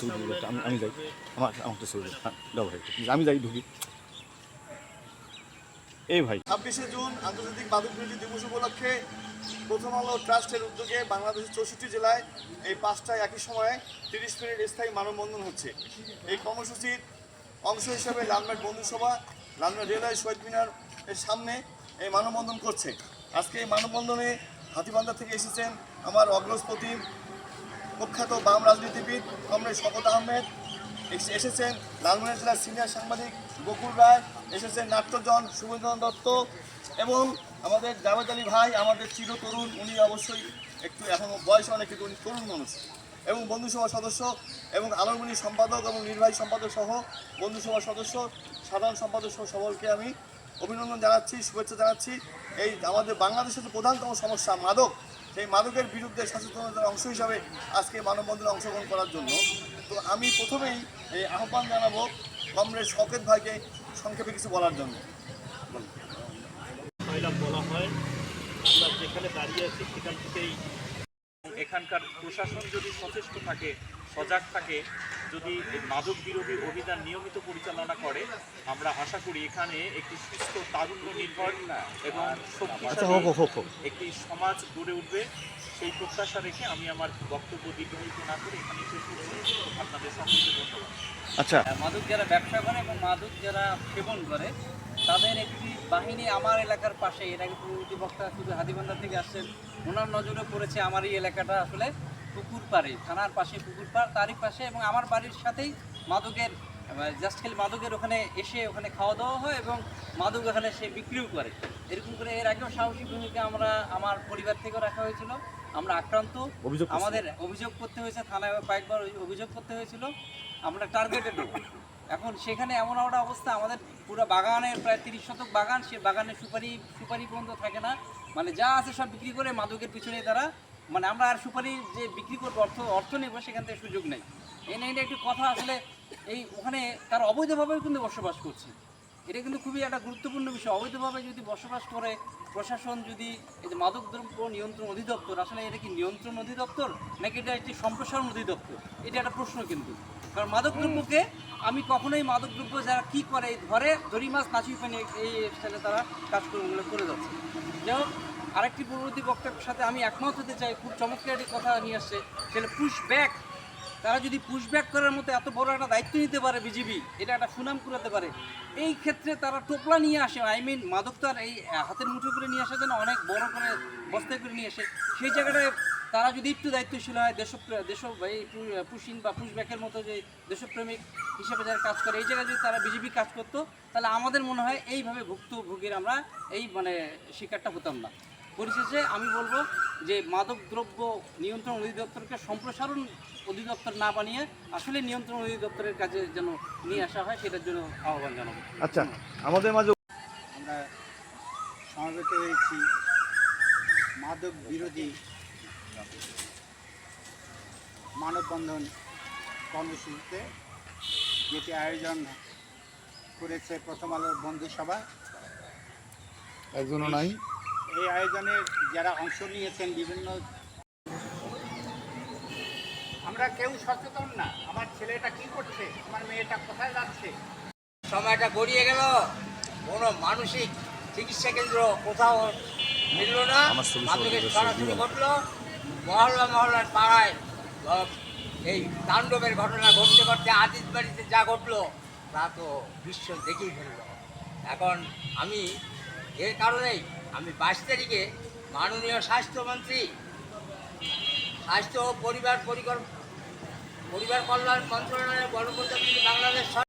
ছবি তুলি একটা, আমি যাই, আমার তো ছবি দাও ভাই, আমি যাই ঢুকি। এই ভাই 26শে জুন আন্তর্জাতিক মাদক বিরোধী দিবস উপলক্ষে প্রথম আলো ট্রাস্টের উদ্যোগে বাংলাদেশের 64 জেলায় এই 5টায় একই সময়ে 30 মিনিট স্থায়ী মানববন্ধন হচ্ছে। এই কর্মসূচির অংশ হিসেবে লালমাট বন্ধুসভা লালমাট রেলওয়ে শহীদ মিনার এর সামনে এই মানববন্ধন করছে। আজকে এই মানববন্ধনে হাতীবান্ধা থেকে এসেছেন আমার অগ্রজ প্রতিম প্রখ্যাত বাম রাজনীতিবিদ কমরেড শওকত আহমেদ, এসেছেন লালমনিরহাট জেলার সিনিয়র সাংবাদিক বকুল রায়, এসেছেন নাট্যজন শুভেন্দু দত্ত এবং আমাদের জাভেদ আলী ভাই, আমাদের চিরতরুণ, উনি অবশ্যই একটু এখনও বয়সে অনেক কিন্তু উনি তরুণ মানুষ, এবং বন্ধুসভার সদস্য এবং আলোমনি সম্পাদক এবং নির্বাহী সম্পাদক সহ বন্ধুসভার সদস্য, সাধারণ সম্পাদক সহ সকলকে আমি অভিনন্দন জানাচ্ছি, শুভেচ্ছা জানাচ্ছি। এই আমাদের বাংলাদেশের যে প্রধানতম সমস্যা মাদক, সেই মাদকের বিরুদ্ধে সচেতনতার অংশ হিসাবে আজকে মানববন্ধনে অংশগ্রহণ করার জন্য। তো আমি প্রথমেই এই আহ্বান জানাবো কমরেড শওকত ভাইকে সংক্ষেপে কিছু বলার জন্য। বলা হয় আমরা যেখানে দাঁড়িয়ে আছি সেখান থেকেই এখানকার প্রশাসন যদি সচেষ্ট থাকে, সজাগ থাকে, যদি মাদক বিরোধী অভিযান নিয়মিত পরিচালনা করে, আমরা আশা করি এখানে একটি সুস্থ তারুণ্য নির্ভর এবং শক্তিশালী একটি সমাজ গড়ে উঠবে। সেই প্রত্যাশা রেখে আমি আমার বক্তব্য দীর্ঘায়িত না করে এখানে শেষ করছি। আপনাদের সকলকে ধন্যবাদ। আচ্ছা, মাদক যারা ব্যবসা করে এবং মাদক যারা সেবন করে তাদের একটি বাহিনী আমার এলাকার পাশে, এর আগে পূর্ববর্তী বক্তা শুধু হাতীবান্ধা থেকে আসছেন, ওনার নজরে পড়েছে আমার এই এলাকাটা আসলে পুকুর পাড়ে, থানার পাশে পুকুর পাড়, তারই পাশে এবং আমার বাড়ির সাথেই মাদকের জাস্ট খেলে মাদকের ওখানে এসে ওখানে খাওয়া দাওয়া হয় এবং মাদক ওখানে সে বিক্রিও করে। এরকম করে এর আগেও সাহসী ভূমিকা আমার পরিবার থেকেও রাখা হয়েছিল। আমরা আক্রান্ত, আমাদের অভিযোগ করতে হয়েছে, থানায় কয়েকবার অভিযোগ করতে হয়েছিল, আমরা টার্গেটেড। এখন সেখানে এমন একটা অবস্থা, আমাদের পুরো বাগানের প্রায় 30 শতক বাগান, সে বাগানে সুপারি পর্যন্ত থাকে না, মানে যা আছে সব বিক্রি করে মাদকের পিছনে তারা, মানে আমরা আর সুপারি যে বিক্রি করবো অর্থ নেব সেখান থেকে সুযোগ নেই। এই নিয়ে একটি কথা আসলে এই ওখানে তারা অবৈধভাবেও কিন্তু বসবাস করছে। এটা কিন্তু খুবই একটা গুরুত্বপূর্ণ বিষয়। অবৈধভাবে যদি বসবাস করে প্রশাসন, যদি এই যে মাদকদ্রব্য নিয়ন্ত্রণ অধিদপ্তর, আসলে এটা কি নিয়ন্ত্রণ অধিদপ্তর নাকি এটা একটি সম্প্রসারণ অধিদপ্তর, এটা একটা প্রশ্ন কিন্তু। কারণ মাদকদ্রব্যকে আমি কখনোই মাদকদ্রব্য যারা কী করে ধরি মাছ নাচি পানি এই স্টাইলে তারা কাজকর্মগুলো করে যাচ্ছে। যাই হোক, আরেকটি পূর্ববর্তী বক্তার সাথে আমি একমত হতে চাই, খুব চমৎকার একটি কথা নিয়ে আসছে, সেটা পুশব্যাক। তারা যদি পুশব্যাক করার মতো এত বড় একটা দায়িত্ব নিতে পারে বিজিবি, এটা একটা সুনাম কুড়াতে পারে, এই ক্ষেত্রে তারা টোপলা নিয়ে আসে, মাদক তো আর এই হাতের মুঠো করে নিয়ে আসার জন্য অনেক বড় করে বস্তায় করে নিয়ে আসে, সেই জায়গাটায় তারা যদি একটু দায়িত্বশীল হয়, পুশিন বা পুশব্যাকের মতো যে দেশপ্রেমিক হিসেবে যারা কাজ করে, এই জায়গায় যদি তারা বিজিবি কাজ করতো, তাহলে আমাদের মনে হয় এইভাবে ভুক্তভোগীর আমরা এই শিকারটা হতাম না। পরিশেষে আমি বলবো যে মাদক দ্রব্য নিয়ন্ত্রণ অধিদপ্তরকে সম্প্রসারণ অধিদপ্তর না বানিয়ে আসলে নিয়ন্ত্রণ অধিদপ্তরের কাছে যেন নিয়ে আসা হয়, সেটার জন্য আহ্বান জানাবো। আচ্ছা, আমাদের মাঝে আমরা সমবেত হয়েছি মাদক বিরোধী মানববন্ধন কর্মসূচিতে, যেটি আয়োজন করেছে প্রথম আলোর বন্ধুসভা। একজনও নাই। এই আয়োজনের যারা অংশ নিয়েছেন বিভিন্ন, আমরা কেউ সচেতন না, আমার ছেলেটা কি করছে, আমার মেয়েটা কোথায় যাচ্ছে। সময়টা গড়িয়ে গেল, কোনো মানসিক চিকিৎসা কেন্দ্র কোথাও মিলল না, মাদকের সরাসরি ঘটলো, মহল্লার পাড়ায় এই তাণ্ডবের ঘটনা ঘটতে ঘটতে আজিজ বাড়িতে যা ঘটলো তা তো বিশ্ব দেখেই ফেলল। এখন আমি এর কারণেই আমি 22 তারিখে মাননীয় স্বাস্থ্যমন্ত্রী, স্বাস্থ্য ও পরিবার কল্যাণ মন্ত্রণালয়ের গণপ্রজাতন্ত্রী বাংলাদেশ